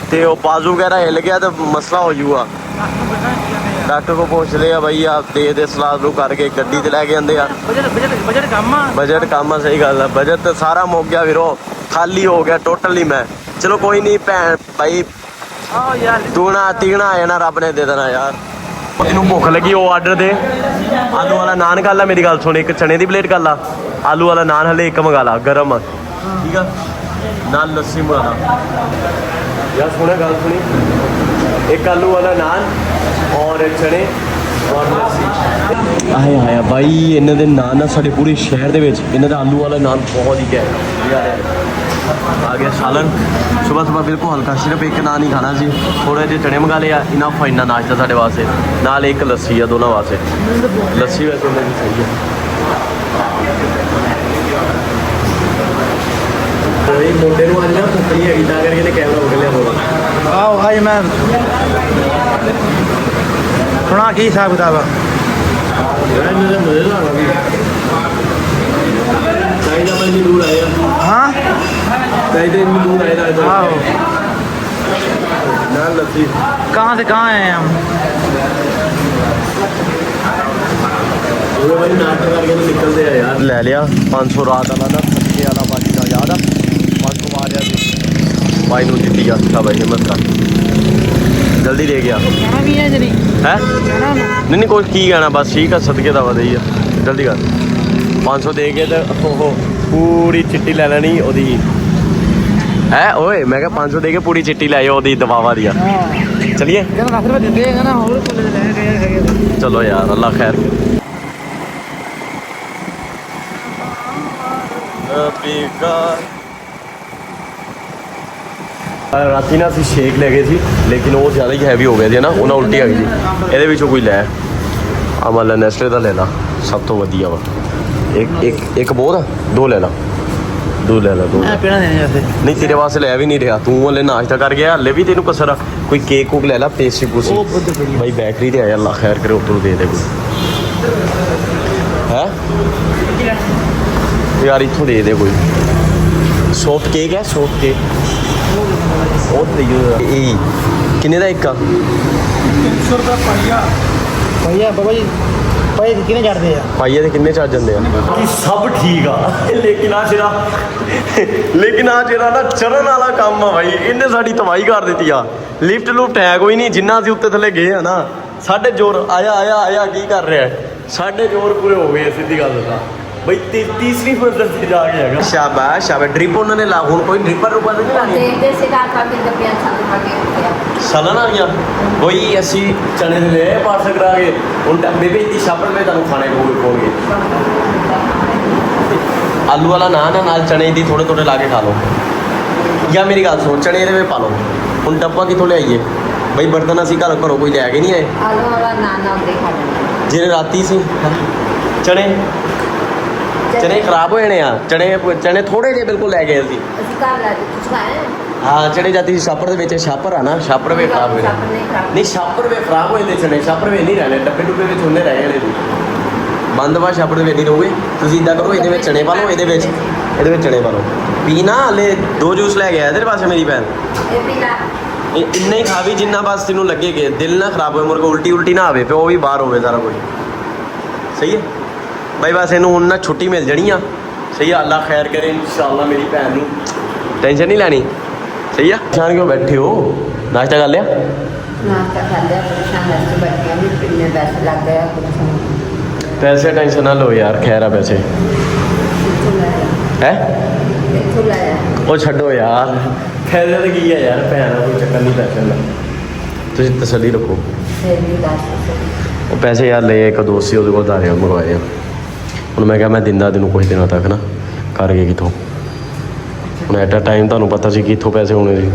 ਤੇ ਉਹ ਬਾਜ਼ੂ ਵਗੈਰਾ ਹਿੱਲ ਗਿਆ ਤਾਂ ਮਸਲਾ ਹੋ ਜੂਗਾ ਡਾਕਟਰ ਕੋ ਪੁੱਛ ਲਿਆ ਭਾਈ ਆਪ ਦੇ ਸਲਾਹ ਨੂੰ ਕਰਕੇ ਗੱਡੀ ਤੇ ਲੈ ਕੇ ਆਂਦੇ ਆ ਬਜਟ ਕੰਮ ਆ ਸਹੀ ਗੱਲ ਆ ਬਜਟ ਤਾਂ ਸਾਰਾ ਮੁੱਕ ਗਿਆ ਵੀਰੋ ਖਾਲੀ ਹੋ ਗਿਆ ਟੋਟਲੀ ਮੈਂ ਚਲੋ ਕੋਈ ਨਹੀਂ ਭੈਣ ਭਾਈ ਤੂਣਾ ਤੀਣਾ ਆ ਜਾਣਾ ਰੱਬ ਨੇ ਦੇ ਦੇਣਾ ਯਾਰ ਇਹਨੂੰ ਭੁੱਖ ਲੱਗੀ ਉਹ ਆਰਡਰ ਦੇ ਆਲੂ ਵਾਲਾ ਨਾਨ ਕਰ ਲਾ ਮੇਰੀ ਗੱਲ ਸੁਣ ਇੱਕ ਚਨੇ ਦੀ ਪਲੇਟ ਕਰ ਲਾ ਆਲੂ ਵਾਲਾ ਨਾਨ ਹਲੇ ਇੱਕ ਮੰਗਾ ਲਾ ਗਰਮ ਠੀਕ ਆ ਨਾਲ ਲੱਸੀ ਮੰਗਾ ਲਾ यार सुने गल सुनी एक आलू वाला नान और एक चने और लस्सी आए आया भाई इन्हों के नान ना साढ़े पूरे शहर के इन्हों का आलू वाला नान बहुत ही घैंट आ गया सालन सुबह बिल्कुल हल्का सिर्फ एक नान ही खाना सी थोड़े जे चने मंगा लिया इन्ना फाइना नाश्ता साढ़े वास्ते नाल एक लस्सी है दोनों वास्ते लस्सी वैसे उन्होंने सही है मुंडे ਨੂੰ ਅੱਜ ਨਾ ਭੁੱਖ ਨਹੀਂ ਹੈਗੀ ਤਾਂ ਕਰਕੇ ਇਹਨੇ ਕੈਮਰਾ ਉੱਡ ਲਿਆ ਹੋਣਾ ਆਓ ਹਾਈ ਮੈਂ ਸੁਣਾ ਕੀ ਹਿਸਾਬ ਕਿਤਾਬ ਆ ਇਹਨਾਂ ਦਾ ਮਜ਼ੇ ਨਾਲ ਆ ਵੀ ਚਾਹੀਦਾ ਮੈਂ ਦੂਰ ਆਇਆ ਹਾਂ ਚਾਹੀਦਾ ਇੰਨੀ ਦੂਰ ਆਇਆ ਆਓ ਨਾਲ ਲੱਸੀ कहाँ से कहाँ आए हम ਉਹਦੇ ਬਾਈ ਨਾਟਕ ਕਰਕੇ ਤਾਂ ਨਿਕਲਦੇ ਆ ਯਾਰ ਲੈ ਲਿਆ 500 ਰਾਤ ਵਾਲਾ ਨਾ ਸੱਚੇ ਵਾਲਾ ਬਾਜੀ ਦਾ ਯਾਦ ਆ 500 ਮਾਰਿਆ ਸੀ ਬਾਈ ਨੂੰ ਦਿੱਤੀ ਆ ਅੱਛਾ ਬਾਈ ਹਿੰਮਤ ਕਰ ਜਲਦੀ ਦੇ ਗਿਆ कहना भी है जरी ਹੈ कहना ना ਨਹੀਂ ਕੋਈ ਕੀ ਕਹਿਣਾ ਬਸ ਠੀਕ ਆ ਸਦਕੇ ਦਾ ਵਧਈ ਆ ਜਲਦੀ ਕਰ 500 ਦੇ ਕੇ ਤੇ ਉਹ ਪੂਰੀ ਚਿੱਟੀ ਲੈ ਲੈਣੀ ਉਹਦੀ ਹੈ ਓਏ ਮੈਂ ਕਿਹਾ 500 ਦੇ ਕੇ ਪੂਰੀ ਚਿੱਟੀ ਲੈ ਆਇਓ ਉਹਦੀ ਦਵਾਵਾ ਦੀ ਚਲਿਏ कहना 10 रुपये दे देगा ना और कोले ले गए ਚਲੋ ਯਾਰ ਅੱਲਾ ਖੈਰ ਕਰੇ ਰਾਤੀ ਨਾ ਅਸੀਂ ਸ਼ੇਕ ਲੈ ਗਏ ਸੀ ਲੇਕਿਨ ਉਹ ਜ਼ਿਆਦਾ ਹੀ ਹੈਵੀ ਹੋ ਗਿਆ ਸੀ ਨਾ ਉਹਨਾਂ ਉਲਟੀ ਆ ਗਈ ਸੀ ਇਹਦੇ ਵਿੱਚੋਂ ਕੋਈ ਲੈ ਆ ਮੰਨ ਲੈ ਨੈਸਲੇ ਦਾ ਲੈ ਲਾ ਸਭ ਤੋਂ ਵਧੀਆ ਵਾ। ਇੱਕ ਬਹੁਤ ਆ, ਦੋ ਲੈ ਲਾ ਦੋ। ਮੈਂ ਪੀਣਾ ਦੇਣੇ ਵੈਸੇ ਨਹੀਂ ਤੇਰੇ ਵਾਸਤੇ ਲੈ ਵੀ ਨਹੀਂ ਰਿਹਾ, ਤੂੰ ਹਲੇ ਨਾਸ਼ਤਾ ਕਰ ਗਿਆ, ਹਲੇ ਵੀ ਤੈਨੂੰ ਕਸਰ ਆ। ਕੋਈ ਕੇਕ ਕੂਕ ਲੈ ਲਾ, ਪੇਸਟਰੀ ਪੂਸਟਰੀ। ਉਹ ਬੁੱਧ ਪਈ ਭਾਈ ਬੈਕਰੀ ਤੇ ਆਇਆ, ਅੱਲਾ ਖੈਰ ਕਰੇ, ਉੱਧਰ ਦੇ ਦੇ ਕੋਈ ਹੈ ਯਾਰ, ਇੱਥੋਂ ਦੇ ਦੇ ਕੋਈ ਸੌਫਟ ਕੇਕ ਹੈ, ਸੌਫਟ ਕੇਕ ਉਹ ਤੇ ਇਹ ਕਿੰਨੇ ਦਾ ਇੱਕ ਆ? 300 ਰੁਪਏ ਭਈਆ ਬਾਬਾ ਜੀ ਭਾਈ ਕਿਹਨੇ ਚੜਦੇ ਆ ਪਾਈਏ ਦੇ ਕਿੰਨੇ ਚੱਜ ਜਾਂਦੇ ਆ? ਕਿ ਸਭ ਠੀਕ ਆ, ਲੇਕਿਨ ਆ ਜਿਹੜਾ ਨਾ ਚਰਨ ਵਾਲਾ ਕੰਮ ਆ ਭਾਈ, ਇਹਨੇ ਸਾਡੀ ਤਬਾਹੀ ਕਰ ਦਿੱਤੀ ਆ। ਲਿਫਟ ਲੁਫਟ ਹੈ ਕੋਈ ਨਹੀਂ, ਜਿੰਨਾ ਅਸੀਂ ਉੱਤੇ ਥੱਲੇ ਗਏ ਆ ਨਾ, ਸਾਡੇ ਜ਼ੋਰ ਆਇਆ ਕੀ ਕਰ ਰਿਹਾ, ਸਾਡੇ ਜ਼ੋਰ ਪੂਰੇ ਹੋ ਗਏ। ਸਿੱਧੀ ਗੱਲ ਦੱਸਾਂ ਬਈ, ਤੀਸਰੀ ਮੰਜ਼ਿਲ ਤੇ ਜਾ ਕੇ ਹੈਗਾ। ਸ਼ਾਬਾਸ਼ ਡ੍ਰਿਪ ਉਹਨਾਂ ਨੇ ਲਾ, ਹੁਣ ਕੋਈ ਡ੍ਰਿਪਰ ਰੂਪਰ ਨਹੀਂ ਲਾਣੀ। ਦੇਖਦੇ ਸੀ ਕਾਕਾ ਕਿ ਡੱਬਿਆਂ ਛੱਡ ਪਾ ਕੇ ਰੱਖਿਆ ਸਾਲਾਂ ਆ ਗਿਆ ਬਈ, ਅਸੀਂ ਚਣੇ ਦੇ ਲੈ ਪਾਰਸਲ ਕਰਾ ਕੇ ਹੁਣ ਡੱਬੇ ਭੇਜਦੀ ਸ਼ਾਪਰ ਵਿੱਚ, ਤੁਹਾਨੂੰ ਖਾਣੇ ਕੋਲ ਆਲੂ ਵਾਲਾ ਨਾਲ ਚਣੇ ਦੀ ਥੋੜੇ ਲਾ ਕੇ ਖਾ ਲਓ। ਜਾਂ ਮੇਰੀ ਗੱਲ ਸੁਣੋ, ਚਣੇ ਇਹਦੇ ਵਿੱਚ ਪਾ ਲਓ। ਹੁਣ ਡੱਬਾ ਕਿੱਥੋਂ ਲਿਆਈਏ ਬਈ? ਬਰਤਨ ਅਸੀਂ ਘਰੋਂ ਕੋਈ ਲੈ ਕੇ ਨਹੀਂ ਆਏ। ਆਲੂ ਵਾਲਾ ਨਾਨਾ ਉਹਦੇ ਖਾ ਲੈਂਦੇ ਜਿਹੜੇ ਰਾਤੀ ਸੀ ਚਣੇ ਖਰਾਬ ਹੋ ਜਾਣੇ ਆ। ਚਣੇ ਥੋੜੇ ਜਿਹੇ ਬਿਲਕੁਲ ਲੈ ਗਏ ਅਸੀਂ। ਅਸੀਂ ਘਰ ਲੈ ਕੇ ਕੁਛ ਖਾਏ ਹਾਂ ਚਣੇ ਜਾਤੀ ਛਾਪਰ ਦੇ ਵਿੱਚ, ਛਾਪਰ ਆ ਨਾ, ਛਾਪਰ ਵੇ ਖਰਾਬ ਹੋਏ ਨਹੀਂ, ਛਾਪਰ ਵੇ ਖਰਾਬ ਹੋਏ ਦੇ ਚਣੇ, ਛਾਪਰ ਵੇ ਨਹੀਂ ਰਹਿਣੇ, ਡੱਬੇ ਡੁੱਬੇ ਵਿੱਚ ਹੁੰਦੇ ਰਹਿ ਗਏ। ਬੰਦ ਵਾ ਛਾਪਰ ਦੇ ਵੇ ਨਹੀਂ ਰਹੋਗੇ ਤੁਸੀਂ। ਇਦਾਂ ਕਰੋ, ਇਹਦੇ ਵਿੱਚ ਚਣੇ ਪਾ ਲਓ, ਇਹਦੇ ਵਿੱਚ ਚਣੇ ਪਾ ਲਓ। ਪੀਣਾ ਹਲੇ 2 ਜੂਸ ਲੈ ਗਿਆ ਇਹਦੇ ਪਾਸੇ ਮੇਰੀ ਭੈਣ। ਇਹ ਪੀਲਾ ਇੰਨਾ ਹੀ ਖਾ ਵੀ ਜਿੰਨਾ ਬਸ ਤੈਨੂੰ ਲੱਗੇਗੇ, ਦਿਲ ਨਾ ਖਰਾਬ ਹੋਏ, ਮੁੜ ਕੇ ਉਲਟੀ ਨਾ ਆਵੇ, ਫਿਰ ਉਹ ਵੀ ਬਾਹਰ ਹੋਵੇ ਸਾਰਾ ਕੁਝ। ਸਹੀ ਹੈ ਬਾਈ, ਬਸ ਇਹਨੂੰ ਹੁਣ ਨਾ ਛੁੱਟੀ ਮਿਲ ਜਾਣੀ ਆ। ਸਹੀ ਆ, ਅੱਲਾ ਖੈਰ ਕਰੇ ਇਨਸ਼ਾਅੱਲਾ। ਮੇਰੀ ਭੈਣ ਨੂੰ ਟੈਨਸ਼ਨ ਨਹੀਂ ਲੈਣੀ। ਸਹੀ ਆ, ਪਰੇਸ਼ਾਨ ਕਿਉਂ ਬੈਠੇ ਹੋ? ਨਾਸ਼ਤਾ ਕਰ ਲਿਆ? ਨਾਸ਼ਤਾ ਕਰ ਲਿਆ, ਪਰੇਸ਼ਾਨ ਰਹਿ ਬੈਠੀਆਂ ਵੀ ਕਿੰਨੇ ਪੈਸੇ ਲੱਗ ਗਏ ਕੁਛ ਪੈਸੇ ਟੈਨਸ਼ਨ ਨਾ ਲਓ ਯਾਰ, ਖੈਰ ਆ ਪੈਸੇ ਹੈ। ਇੱਥੋਂ ਲਾਇਆ ਉਹ ਛੱਡੋ ਯਾਰ, ਫਾਇਦਾ ਤਾਂ ਕੀ ਹੈ ਯਾਰ, ਭੈਣ ਦਾ ਕੋਈ ਚੱਕਰ ਨਹੀਂ ਪੈਸੇ ਦਾ। ਤੁਸੀਂ ਤਸੱਲੀ ਰੱਖੋ। ਫਿਰ ਵੀ ਦੱਸ ਉਹ ਪੈਸੇ ਯਾਰ ਲਏ, ਇੱਕ ਦੋਸਤ ਸੀ ਉਹਦੇ ਕੋਲ ਧਾਰੇ ਮੰਗਵਾਏ ਆ। ਹੁਣ ਮੈਂ ਕਿਹਾ ਮੈਂ ਦਿੰਦਾ ਤੈਨੂੰ ਕੁਝ ਦਿਨਾਂ ਤੱਕ ਨਾ, ਕਰਕੇ ਕਿੱਥੋਂ। ਹੁਣ ਐਟ ਅ ਟਾਈਮ ਤੁਹਾਨੂੰ ਪਤਾ ਸੀ ਕਿੱਥੋਂ ਪੈਸੇ ਹੋਣੇ ਸੀ।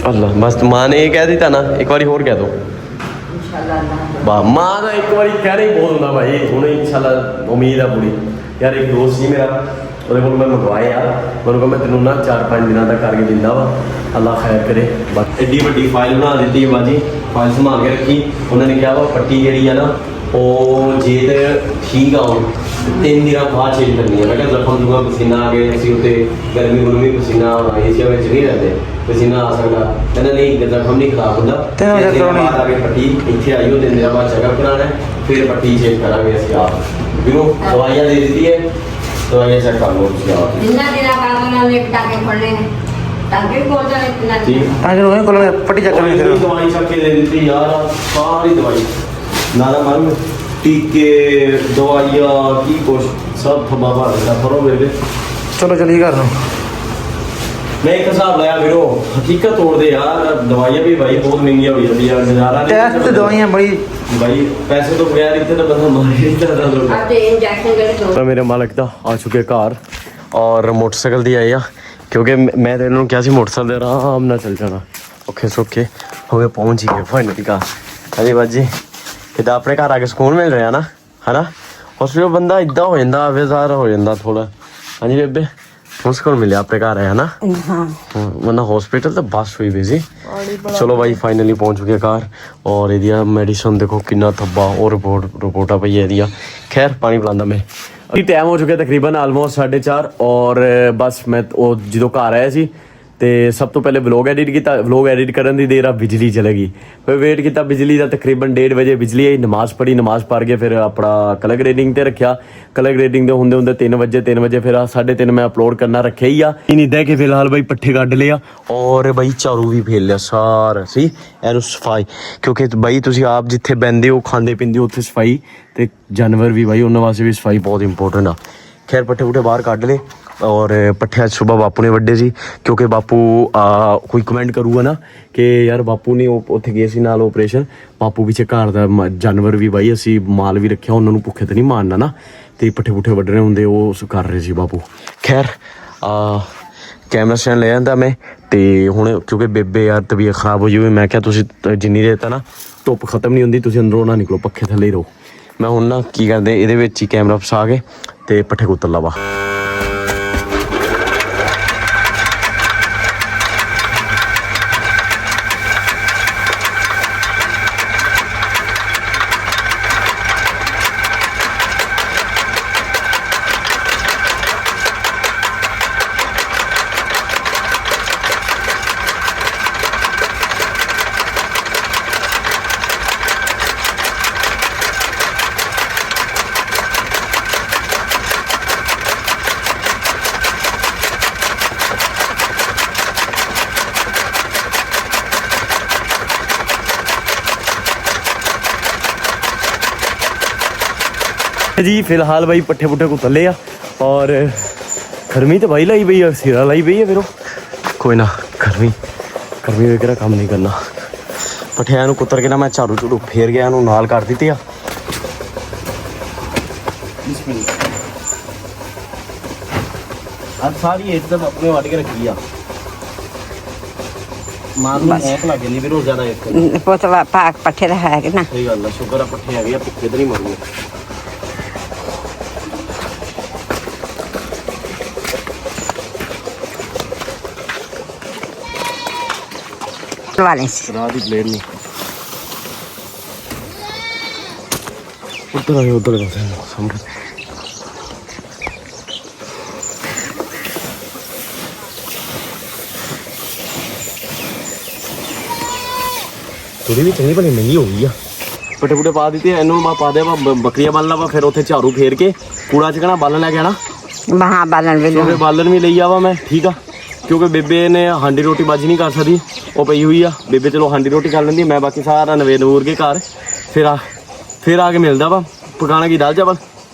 ਅੱਲਾ ਬਸ ਮਾਂ ਨੇ ਇਹ ਕਹਿ ਦਿੱਤਾ ਨਾ, ਇੱਕ ਵਾਰੀ ਹੋਰ ਕਹਿ ਦੋ ਇਨਸ਼ਾਅੱਲਾ ਅੱਲਾਹ ਬਾ। ਮਾਂ ਦਾ ਇੱਕ ਵਾਰੀ ਕਹਿਣਾ ਹੀ ਬਹੁਤ ਹੁੰਦਾ ਭਾਈ। ਹੁਣ ਇਨਸ਼ਾਅੱਲਾ ਉਮੀਦ ਆ ਪੂਰੀ। ਯਾਰ ਇੱਕ ਦੋਸਤ ਸੀ ਮੇਰਾ, ਉਹਦੇ ਕੋਲ ਮੈਂ ਮੰਗਵਾਏ ਆ, ਮੈਨੂੰ ਕਿਹਾ ਮੈਂ ਤੈਨੂੰ ਨਾ 4-5 ਦਿਨਾਂ ਤੱਕ ਕਰਕੇ ਦਿੰਦਾ ਵਾ, ਅੱਲਾ ਖੈਰ ਕਰੇ। ਬਸ ਐਡੀ ਵੱਡੀ ਫਾਈਲ ਬਣਾ ਦਿੱਤੀ ਹੈ ਬਾਜੀ, ਫਾਈਲ ਸੰਭਾਲ ਕੇ ਰੱਖੀ। ਉਹਨਾਂ ਨੇ ਕਿਹਾ ਵਾ ਪੱਟੀ ਜਿਹੜੀ ਆ ਨਾ, ਉਹ ਜੇ ਤੇ ਠੀਕ ਆ ਹੁਣ 3 ਦਿਨਾਂ ਬਾਅਦ ਚੇਂਜ ਕਰਨੀ ਹੈ। ਮੈਂ ਕਿਹਾ ਜ਼ਖਮ ਜੂਗਾ, ਪਸੀਨਾ ਆ ਗਏ, ਅਸੀਂ ਉੱਤੇ ਗਰਮੀ ਪਸੀਨਾ ਆਉਣਾ, ਏਸੀਆ ਵਿੱਚ ਨਹੀਂ ਰਹਿੰਦੇ, ਪਸੀਨਾ ਆ ਸਕਦਾ। ਕਹਿੰਦਾ ਨਹੀਂ, ਜ਼ਖਮ ਨਹੀਂ ਖਰਾਬ ਹੁੰਦਾ, 3 ਦਿਨਾਂ ਬਾਅਦ ਆ ਕੇ ਪੱਟੀ ਇੱਥੇ ਆਈ, ਉਹ 3 ਦਿਨਾਂ ਬਾਅਦ ਚੈੱਕਅਪ ਕਰਾਉਣਾ, ਫਿਰ ਪੱਟੀ ਚੇਂਜ ਕਰਾਂਗੇ ਅਸੀਂ ਆਪ। ਵੀਰੋ ਦਵਾਈਆਂ ਦੇ ਦਿੱਤੀ ਹੈ, ਦਵਾਈਆਂ ਚੈੱਕ ਕਰ ਲਓ ਤੁਸੀਂ ਆਪ। ਜਿੰਨਾ ਦਿਨਾਂ ਬਾਅਦ ਉਹਨਾਂ ਨੇ ਟਾਂਕੇ ਖੋਲ੍ਹਣੇ ਨੇ, ਟਾਂਕੇ ਵੀ ਖੋਲ ਜਾਣੇ ਕਿੰਨਾ ਠੀਕ ਤਾਂ ਕਿ ਉਹ ਕੋਲ ਪੱਟੀ ਚੱਕ ਲਈ ਫਿਰ ਦਵਾਈ ਚੱਕ ਕੇ ਦੇ ਦਿੱਤੀ ਯਾਰ, ਸਾਰੀ ਦਵਾਈ ਨਾਲਾ ਮਾਰੂ, ਟੀਕੇ ਦਵਾਈਆਂ ਕੀ ਕੁਛ ਸਭ ਥੱਬਾ ਭਰ ਦਿੱਤਾ। ਫਰੋ ਬੇਬੇ ਚਲੋ ਚਲੀਏ ਘਰ ਨੂੰ। ਮੈਂ ਇੱਕ ਹਿਸਾਬ ਲਾਇਆ ਵੀਰੋ, ਹਕੀਕਤ ਤੋੜਦੇ ਯਾਰ, ਦਵਾਈਆਂ ਵੀ ਭਾਈ ਬਹੁਤ ਮਹਿੰਗੀਆਂ ਹੋ ਜਾਂਦੀਆਂ, ਗੁਜ਼ਾਰਾ ਟੈਸਟ ਤੇ ਦਵਾਈਆਂ ਬੜੀ ਭਾਈ, ਪੈਸੇ ਤੋਂ ਬਗੈਰ ਇੱਥੇ ਤਾਂ ਬੰਦਾ ਮਾਰ ਹੀ ਜਾਂਦਾ ਲੋਕ। अब इंजेक्शन करे तो ਤਾਂ ਮੇਰੇ ਮਾਲਕ ਦਾ ਆ ਚੁੱਕੇ ਘਰ, ਔਰ ਮੋਟਰਸਾਈਕਲ ਦੀ ਆਏ ਆ, ਕਿਉਂਕਿ ਮੈਂ ਤਾਂ ਇਹਨਾਂ ਨੂੰ ਕਿਹਾ ਸੀ ਮੋਟਰਸਾਈਕਲ ਦੇ ਆਰਾਮ ਨਾਲ ਚੱਲ ਜਾਣਾ, ਔਖੇ ਸੌਖੇ ਹੋ ਗਏ, ਪਹੁੰਚ ਹੀ ਗਏ ਫਾਈਨਲੀ ਘਰ। ਹਾਂਜੀ ਬਾਜੀ, ਕਿੱਦਾਂ ਆਪਣੇ ਘਰ ਆ ਕੇ ਸਕੂਨ ਮਿਲ ਰਿਹਾ ਨਾ, ਹਨਾ। ਹੌਸਪੀਟਲ ਬੰਦਾ ਇੱਦਾਂ ਹੋ ਜਾਂਦਾ, ਆਵੇਜ਼ਾਰ ਹੋ ਜਾਂਦਾ ਥੋੜਾ। ਹਾਂਜੀ ਬੇਬੇ, ਹੁਣ ਸਕੂਨ ਮਿਲਿਆ ਆਪਣੇ ਘਰ ਆਇਆ ਨਾ। हाँ वरना हॉस्पिटल तो बस हुई बिजी। चलो भाई फाइनली पहुंच चुके घर, और एरिया मेडिसिन देखो कितना थब्बा, और रिपोर्टा पई है एरिया। खैर पानी पिलांदा मैं। अभी टाइम हो चुका तकरीबन ऑलमोस्ट 4:30, और बस मैं जो घर आया सी ਤੇ ਸਭ ਤੋਂ ਪਹਿਲੇ ਵਲੌਗ ਐਡਿਟ ਕੀਤਾ। ਵਲੌਗ ਐਡਿਟ ਕਰਨ ਦੀ ਦੇਰ ਆ ਬਿਜਲੀ ਚਲੇ ਗਈ, ਫਿਰ ਵੇਟ ਕੀਤਾ ਬਿਜਲੀ ਦਾ, ਤਕਰੀਬਨ 1:30 ਵਜੇ ਬਿਜਲੀ ਆਈ। ਨਮਾਜ਼ ਪੜ੍ਹੀ, ਨਮਾਜ਼ ਪੜ੍ਹ ਕੇ ਫਿਰ ਆਪਣਾ ਕਲਰ ਗ੍ਰੇਡਿੰਗ ਤੇ ਰੱਖਿਆ। ਕਲਰ ਗ੍ਰੇਡਿੰਗ ਦੇ ਹੁੰਦੇ 3 ਵਜੇ ਫਿਰ 3:30 ਮੈਂ ਅਪਲੋਡ ਕਰਨਾ ਰੱਖਿਆ ਹੀ ਆ। ਨਹੀਂ ਦੇ ਕੇ ਫਿਲਹਾਲ ਬਾਈ ਪੱਠੇ ਕੱਢ ਲਿਆ, ਔਰ ਬਾਈ ਝਾੜੂ ਵੀ ਫੇਰ ਲਿਆ ਸਾਰਾ ਸੀ ਇਹਨੂੰ ਸਫਾਈ, ਕਿਉਂਕਿ ਬਾਈ ਤੁਸੀਂ ਆਪ ਜਿੱਥੇ ਬਹਿੰਦੇ ਹੋ ਖਾਂਦੇ ਪੀਂਦੇ ਹੋ ਉੱਥੇ ਸਫਾਈ, ਤੇ ਜਾਨਵਰ ਵੀ ਬਾਈ ਉਹਨਾਂ ਵਾਸਤੇ ਵੀ ਸਫਾਈ ਬਹੁਤ ਇੰਪੋਰਟੈਂਟ ਆ। ਖੈਰ ਪੱਠੇ ਪੁੱਠੇ ਬਾਹਰ ਕੱਢ ਲਏ, ਔਰ ਪੱਠੇ ਅੱਜ ਸੁਬਾਹ ਬਾਪੂ ਨੇ ਵੱਡੇ ਸੀ, ਕਿਉਂਕਿ ਬਾਪੂ ਕੋਈ ਕਮੈਂਟ ਕਰੂਗਾ ਨਾ ਕਿ ਯਾਰ ਬਾਪੂ ਨੇ ਉੱਥੇ ਗਏ ਸੀ ਨਾਲ ਆਪਰੇਸ਼ਨ, ਬਾਪੂ ਪਿੱਛੇ ਘਰ ਦਾ ਜਾਨਵਰ ਵੀ ਬਾਈ ਅਸੀਂ ਮਾਲ ਵੀ ਰੱਖਿਆ, ਉਹਨਾਂ ਨੂੰ ਭੁੱਖੇ ਤਾਂ ਨਹੀਂ ਮਾਰਨਾ ਨਾ, ਤੇ ਪੱਠੇ ਪੁੱਠੇ ਵੱਢਣੇ ਹੁੰਦੇ ਉਹ ਕਰ ਰਹੇ ਸੀ ਬਾਪੂ। ਖੈਰ ਕੈਮਰਾ ਸਟੈਂਡ ਲੈ ਜਾਂਦਾ ਮੈਂ, ਤੇ ਹੁਣ ਕਿਉਂਕਿ ਬੇਬੇ ਯਾਰ ਤਬੀਅਤ ਖਰਾਬ ਹੋ ਜਾਵੇ, ਮੈਂ ਕਿਹਾ ਤੁਸੀਂ ਜਿੰਨੀ ਦੇਰ ਤਾਂ ਨਾ ਧੁੱਪ ਖਤਮ ਨਹੀਂ ਹੁੰਦੀ ਤੁਸੀਂ ਅੰਦਰੋਂ ਨਾ ਨਿਕਲੋ, ਪੱਖੇ ਥੱਲੇ ਹੀ ਰਹੋ। ਮੈਂ ਹੁਣ ਨਾ ਕੀ ਕਰਦੇ ਇਹਦੇ ਵਿੱਚ ਹੀ ਕੈਮਰਾ ਫਸਾ ਕੇ ਤੇ ਪੱਠੇ ਕੁੱਤਰ ਲਵਾ। जी फिलहाल भाई पट्ठे पुट्ठे को तले आ और गर्मी तो भाई लाई पई है, सिरा लाई पई है फिर कोई ना गर्मी वगैरह काम नहीं करना। पट्ठिया कुतर के ना मैं झाड़ू झूड़ू फेर गया नाल कर दी आ। आज सारी एकदम अपने वाट के रखी आ पुत पाक पट्ठे तो है ना। सही गल है, शुक्र है पट्ठे है भुखे तो नहीं मरूंगे। रात ही प्लेट नहीं उधर आए उधर समझ थोड़ी भी चंगी भली महंगी हो गई आ। पट्ठे पुट्ठे पा दी इनू पा दे बकरियां बालना वा फिर उत्थे झाड़ू फेर के कूड़ा चकना बालन लैके आना। हाँ बालन भी ले आवा मैं ठीक आ क्योंकि बेबे ने हांडी रोटी बाजी नहीं कर सकती वो पई हुई आ। बेबे चलो हांडी रोटी कर लेंदी मैं बाकी सारा नवे नूर के घर फिर आके मिलता वा। पकाना की दाल चावल?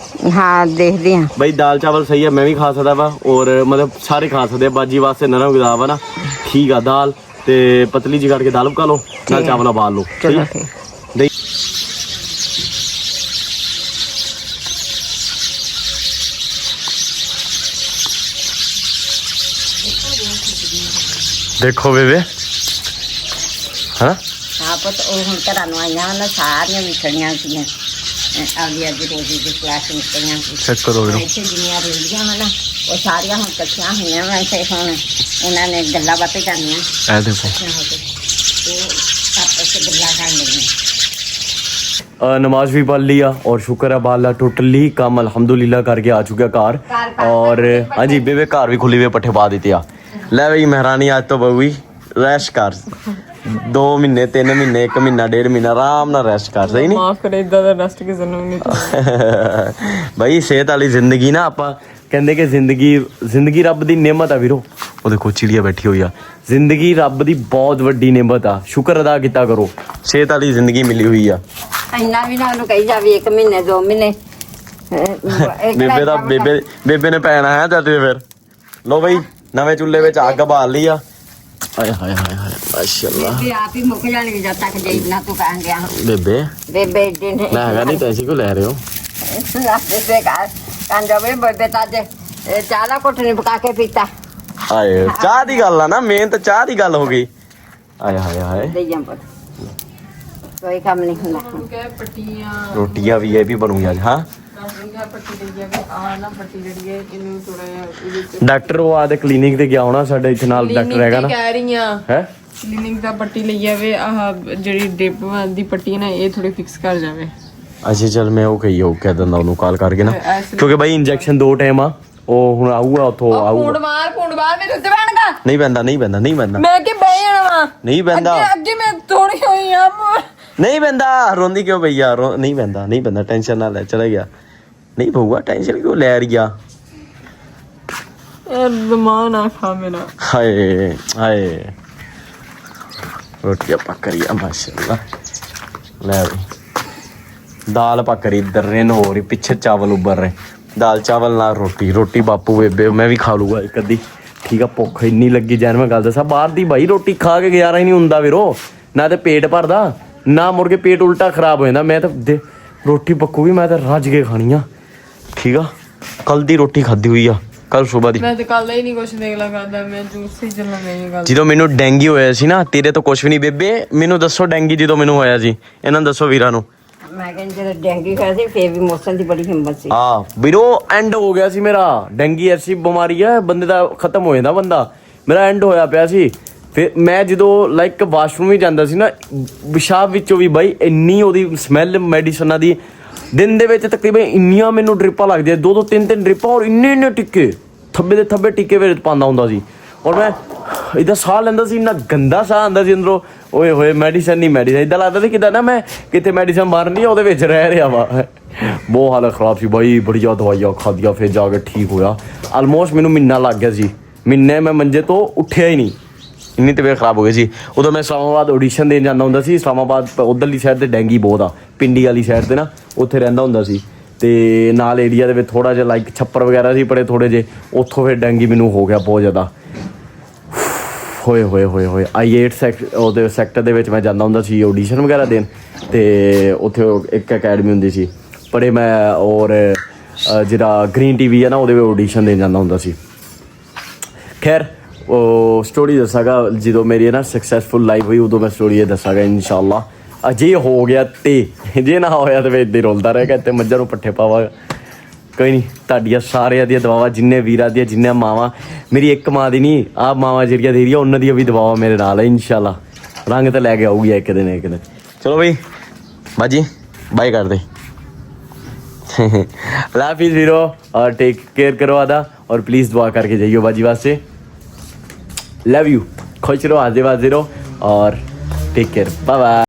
हाँ देखते हैं भाई दाल चावल सही है मैं भी खा सकता वा और मतलब सारे खा सकते बाजी वास्ते नरम गदा वा ना ठीक आ। दाल ते पतली जी करके दाल पका लो नाल चावल उबाल लो ठीक है। देखो बेबे हाँ हाँ पुत हम घर आईया सारिया विछड़िया आदि अज रोजी की क्लास निकलिया चेक करो इतने जिन्नियां रेहड़ियां वा ना वो सारिया हम कट्ठिया हुई वैसे हम उन्होंने गल्लां बातें करनियां देखो तो आपस में गल्लां करनियां। नमाज भी पढ़ लिया और शुक्र है बाला टोटली काम अल्हम्दुलिल्लाह करके आ चुका घर। और हाँ जी बेबे घर भी खुली हुई पट्ठे पा देते आ। ले भाई मेहरानी आज तो बहुई रैश कर 2 महीने 3 महीने 1 महीना 1.5 महीना आराम ना रेस्ट कर सही नहीं माफ करे इदा दा रेस्ट की जरूरत नहीं भाई सेहत वाली जिंदगी ना ਆਪਾਂ ਕਹਿੰਦੇ ਕਿ ਜ਼ਿੰਦਗੀ ਰੱਬ ਦੀ ਨਿਮਤ ਆ ਵੀਰੋ। ਉਹ ਦੇਖੋ ਚਿੜੀਆ ਬੈਠੀ ਹੋਈ ਆ। ਜ਼ਿੰਦਗੀ ਰੱਬ ਦੀ ਬਹੁਤ ਵੱਡੀ ਨਿਮਤ ਆ, ਸ਼ੁਕਰ ਅਦਾ ਕੀਤਾ ਕਰੋ। ਸਿਹਤ ਵਾਲੀ ਜ਼ਿੰਦਗੀ ਮਿਲੀ ਹੋਈ ਆ। ਇੰਨਾ ਵੀ ਨਾ ਉਹਨੂੰ ਕਹੀ ਜਾਵੇ 1 ਮਹੀਨੇ 2 ਮਹੀਨੇ ਬੇਬੇ ਨੇ ਪੈਣਾ ਹੈ ਜਦ ਫਿਰ ਲੋ ਬਈ ਨਵੇਂ ਚੁੱਲ੍ਹੇ ਵਿੱਚ ਅੱਗ ਬਾਲ ਲਈ ਆ। ਹਾਏ ਹਾਏ ਹਾਏ ਹਾਏ ਮਾਸ਼ਾਅੱਲਾ ਬੇਬੇ ਆਪ ਹੀ ਮੁੱਕ ਜਾਣਗੇ ਜਦ ਤੱਕ ਜੇ ਨਾ ਤੂੰ ਕਹਿਣ ਗਿਆ ਬੇਬੇ ਦਿਨ ਮੈਂ ਹੈਗਾ ਨਹੀਂ ਪੈਸੇ ਕਿਉਂ ਲੈ ਰਹੇ ਹੋ ਬੇਬੇ ਕਾਂ ਜਾਵੇ ਬੇਬੇ ਤਾਂ ਅੱਜ ਚਾਹ ਦਾ ਘੁੱਟ ਨਹੀਂ ਪਕਾ ਕੇ ਪੀਤਾ। ਹਾਏ ਚਾਹ ਦੀ ਗੱਲ ਆ ਨਾ ਮੇਨ ਤਾਂ ਚਾਹ ਦੀ ਗੱਲ ਹੋ ਗਈ। ਹਾਏ ਹਾਏ ਹਾਏ ਦਈਆਂ ਪੁੱਤ ਕੋਈ ਕੰਮ ਨਹੀਂ ਹੁੰਦਾ। ਕਹਿ ਪੱਟੀਆਂ ਰੋਟੀਆਂ ਵੀ ਇਹ ਵੀ ਬਣੂਗੀਆਂ ਅੱਜ ਹਾਂ। ਪੱਟੀ ਲਈ ਆ ਆ ਨਾ ਪੱਟੀ ਜਿਹੜੀ ਹੈ ਇਹਨੂੰ ਥੋੜਾ ਜਿਹਾ ਇਹਦੇ ਚ ਡਾਕਟਰ ਉਹ ਆਦੇ ਕਲੀਨਿਕ ਤੇ ਗਿਆ ਹੋਣਾ ਸਾਡੇ ਇੱਥੇ ਨਾਲ ਡਾਕਟਰ ਹੈਗਾ ਨਾ ਕਹਿ ਰਹੀਆਂ ਹੈ ਕਲੀਨਿਕ ਦਾ ਪੱਟੀ ਲਈ ਆਵੇ ਆਹ ਜਿਹੜੀ ਡ੍ਰਿਪ ਦੀ ਪੱਟੀ ਹੈ ਨਾ ਇਹ ਥੋੜੀ ਫਿਕਸ ਕਰ ਜਾਵੇ। ਅੱਛਾ ਚੱਲ ਮੈਂ ਉਹ ਕਹੀ ਉਹ ਕਹਿ ਦਿੰਦਾ ਉਹਨੂੰ ਕਾਲ ਕਰਕੇ ਨਾ ਕਿਉਂਕਿ ਬਾਈ ਇੰਜੈਕਸ਼ਨ 2 ਟਾਈਮ ਆ ਉਹ ਹੁਣ ਆਊਗਾ ਉੱਥੋਂ ਆਊਗਾ। ਪੁੰਡ ਮਾਰ ਮੇਰੇ ਉੱਤੇ ਬੈਣਗਾ ਨਹੀਂ ਪੈਂਦਾ ਮੈਂ ਕਿ ਬਹਿ ਜਾਣਾ ਵਾ ਨਹੀਂ ਪੈਂਦਾ ਅੱਗੇ ਮੈਂ ਥੋੜੀ ਹੋਈ ਆ ਨਹੀਂ ਪੈਂਦਾ ਰੋਂਦੀ ਕਿਉਂ ਪਈ ਆ ਨਹੀਂ ਪੈਂਦਾ ਟੈਨਸ਼ਨ ਨਾ ਲੈ ਚਲੇ ਗਿਆ ਨਹੀਂ ਪਊਗਾ ਟੈਨਸ਼ਨ ਕਿਉਂ ਲੈ ਰਹੀ ਆ। ਯਾਰ ਦਿਮਾਗ ਨਾ ਖਾ ਮੇਰਾ। ਹਾਏ ਹਾਏ ਰੋਟੀ ਪੱਕ ਰਹੀ ਆ ਮਾਸ਼ਾਅੱਲਾ। ਲੈ ਬਈ ਦਾਲ ਪੱਕ ਰਹੀ ਦਰਰੇ ਹੋ ਰਹੀ ਪਿੱਛੇ ਚਾਵਲ ਉੱਬਲ ਰਹੇ दाल चावल ना रोटी बापू बेबे मैं भी खा लूगा एक अद्धी ठीक है। भुख इन्नी लगी जैन मैं गल दसा बाहर दी भाई रोटी खा के गुजारा ही नहीं हुंदा वीरो ना तो पेट भरदा ना मुड़ के पेट उल्टा खराब हो जाता। मैं तो रोटी पक्कूगी मैं तो रज के खानी आ ठीक है। कल दी रोटी खाधी हुई आ कल सुबह दी। मैं तो कल ही नहीं कुछ देखला करदा मैं जूस ही चलना नहीं गल ਜਦੋਂ ਮੈਨੂੰ ਡੈਂਗੀ ਹੋਇਆ ਸੀ ਨਾ ਤੇਰੇ ਤੋਂ ਕੁਝ ਵੀ ਨਹੀਂ ਬੇਬੇ ਮੈਨੂੰ ਦੱਸੋ ਡੈਂਗੀ ਜਦੋਂ ਮੈਨੂੰ ਹੋਇਆ ਸੀ ਇਹਨਾਂ ਨੂੰ ਦੱਸੋ ਵੀਰਾਂ ਨੂੰ ਮੈਂ ਕਹਿੰਦੀ ਜਦੋਂ ਡੈਂਗੀ ਹੋਇਆ ਸੀ ਫੇਰ ਵੀ ਮੌਸਮ ਦੀ ਬੜੀ ਹਿੰਮਤ ਸੀ। ਹਾਂ ਵੀਰੋ ਐਂਡ ਹੋ ਗਿਆ ਸੀ ਮੇਰਾ। ਡੈਂਗੀ ਐਸੀ ਬਿਮਾਰੀ ਆ ਬੰਦੇ ਦਾ ਖਤਮ ਹੋ ਜਾਂਦਾ ਬੰਦਾ। ਮੇਰਾ ਐਂਡ ਹੋਇਆ ਪਿਆ ਸੀ। ਫਿਰ ਮੈਂ ਜਦੋਂ ਲਾਈਕ ਵਾਸ਼ਰੂਮ ਵੀ ਜਾਂਦਾ ਸੀ ਨਾ, ਪਿਸ਼ਾਬ ਵਿੱਚੋਂ ਵੀ ਬਾਈ ਇੰਨੀ ਉਹਦੀ ਸਮੈਲ ਮੈਡੀਸਨਾਂ ਦੀ। ਦਿਨ ਦੇ ਵਿੱਚ ਤਕਰੀਬਨ ਇੰਨੀਆਂ ਮੈਨੂੰ ਡ੍ਰਿਪਾਂ ਲੱਗਦੀਆਂ, 2-2 3-3 ਡ੍ਰਿਪਾਂ ਔਰ ਇੰਨੇ ਟਿੱਕੇ ਥੱਬੇ ਦੇ ਥੱਬੇ ਟਿੱਕੇ ਵਿੱਚ ਪਾਉਂਦਾ ਹੁੰਦਾ ਸੀ। ਔਰ ਮੈਂ ਇੱਦਾਂ ਸਾਹ ਲੈਂਦਾ ਸੀ, ਇੰਨਾ ਗੰਦਾ ਸਾਹ ਆਉਂਦਾ ਸੀ ਅੰਦਰੋਂ। ਓਏ ਹੋਏ ਮੈਡੀਸਨ ਨਹੀਂ ਮੈਡੀਸਨ, ਇੱਦਾਂ ਲੱਗਦਾ ਸੀ ਕਿੱਦਾਂ ਨਾ ਮੈਂ ਕਿਤੇ ਮੈਡੀਸਨ ਮਾਰਨ ਲਈ ਉਹਦੇ ਵਿੱਚ ਰਹਿ ਰਿਹਾ ਵਾ। ਬਹੁਤ ਹਾਲਤ ਖਰਾਬ ਸੀ ਬਾਈ, ਬੜੀਆਂ ਦਵਾਈਆਂ ਖਾਧੀਆਂ ਫਿਰ ਜਾ ਕੇ ਠੀਕ ਹੋਇਆ। ਆਲਮੋਸਟ ਮੈਨੂੰ ਮਹੀਨਾ ਲੱਗ ਗਿਆ ਸੀ। ਮਹੀਨੇ ਮੈਂ ਮੰਜੇ ਤੋਂ ਉੱਠਿਆ ਹੀ ਨਹੀਂ, ਇੰਨੀ ਤਬੀਅਤ ਖਰਾਬ ਹੋ ਗਈ ਸੀ। ਉਦੋਂ ਮੈਂ ਇਸਲਾਮਾਬਾਦ ਆਡੀਸ਼ਨ ਦੇਣ ਜਾਂਦਾ ਹੁੰਦਾ ਸੀ। ਇਸਲਾਮਾਬਾਦ ਉੱਧਰਲੀ ਸਾਈਡ 'ਤੇ ਡੈਂਗੀ ਬਹੁਤ ਆ, ਪਿੰਡੀ ਵਾਲੀ ਸਾਈਡ 'ਤੇ ਨਾ, ਉੱਥੇ ਰਹਿੰਦਾ ਹੁੰਦਾ ਸੀ। ਅਤੇ ਨਾਲ ਏਰੀਆ ਦੇ ਵਿੱਚ ਥੋੜ੍ਹਾ ਜਿਹਾ ਲਾਈਕ ਛੱਪਰ ਵਗੈਰਾ ਸੀ ਬੜੇ ਥੋੜ੍ਹੇ ਜਿਹੇ, ਉੱਥੋਂ ਫਿਰ ਡੈਂਗੀ ਮੈਨੂੰ ਹੋ ਗਿਆ ਬਹੁਤ ਜ਼ਿਆਦਾ। ਹੋਏ ਹੋਏ ਹੋਏ ਹੋਏ I-8 ਉਹਦੇ ਸੈਕਟਰ ਦੇ ਵਿੱਚ ਮੈਂ ਜਾਂਦਾ ਹੁੰਦਾ ਸੀ ਆਡੀਸ਼ਨ ਵਗੈਰਾ ਦੇਣ। ਅਤੇ ਉੱਥੇ ਇੱਕ ਅਕੈਡਮੀ ਹੁੰਦੀ ਸੀ ਪੜੇ ਮੈਂ, ਔਰ ਜਿਹੜਾ ਗ੍ਰੀਨ TV ਹੈ ਨਾ ਉਹਦੇ ਵਿੱਚ ਆਡੀਸ਼ਨ ਦੇਣ ਜਾਂਦਾ ਹੁੰਦਾ ਸੀ। ਖੈਰ ਉਹ ਸਟੋਰੀ ਦੱਸਾਂਗਾ ਜਦੋਂ ਮੇਰੀ ਨਾ ਸਕਸੈਸਫੁਲ ਲਾਈਫ ਹੋਈ, ਉਦੋਂ ਮੈਂ ਸਟੋਰੀ ਇਹ ਦੱਸਾਂਗਾ ਇਨਸ਼ਾਅੱਲਾ। ਅਜੇ ਹੋ ਗਿਆ ਤੇ ਜੇ ਨਾ ਹੋਇਆ ਤਾਂ ਇੱਦਾਂ ਰੁਲਦਾ ਰਹੇਗਾ ਅਤੇ ਮੱਝਾਂ ਨੂੰ ਪੱਠੇ ਪਾਵਾਂਗਾ। ਕੋਈ ਨਹੀਂ, ਤੁਹਾਡੀਆਂ ਸਾਰਿਆਂ ਦੀਆਂ ਦੁਆਵਾਂ, ਜਿੰਨੇ ਵੀਰਾਂ ਦੀਆਂ, ਜਿੰਨੇ ਮਾਵਾਂ, ਮੇਰੀ ਇੱਕ ਮਾਂ ਦੀ ਨਹੀਂ, ਆਹ ਮਾਵਾਂ ਜਿਹੜੀਆਂ ਦੇ ਰਹੀਆਂ ਉਹਨਾਂ ਦੀਆਂ ਵੀ ਦੁਆਵਾਂ ਮੇਰੇ ਨਾਲ ਹੈ ਇਨਸ਼ਾਅੱਲਾ। ਰੰਗ ਤਾਂ ਲੈ ਕੇ ਆਊਗੀ ਇੱਕ ਦਿਨ ਇੱਕ ਦਿਨ। ਚਲੋ ਬਈ ਬਾਜੀ ਬਾਏ ਕਰਦੇ। ਹਾਫਿਜ਼ ਵੀਰੋ, और टेक केयर करो आदा, और प्लीज़ दुआ करके जाइयो बाजी वास्ते। लव यू, खुश रहो, आजे बाजे रहो, और टेक केयर, बाय बाय।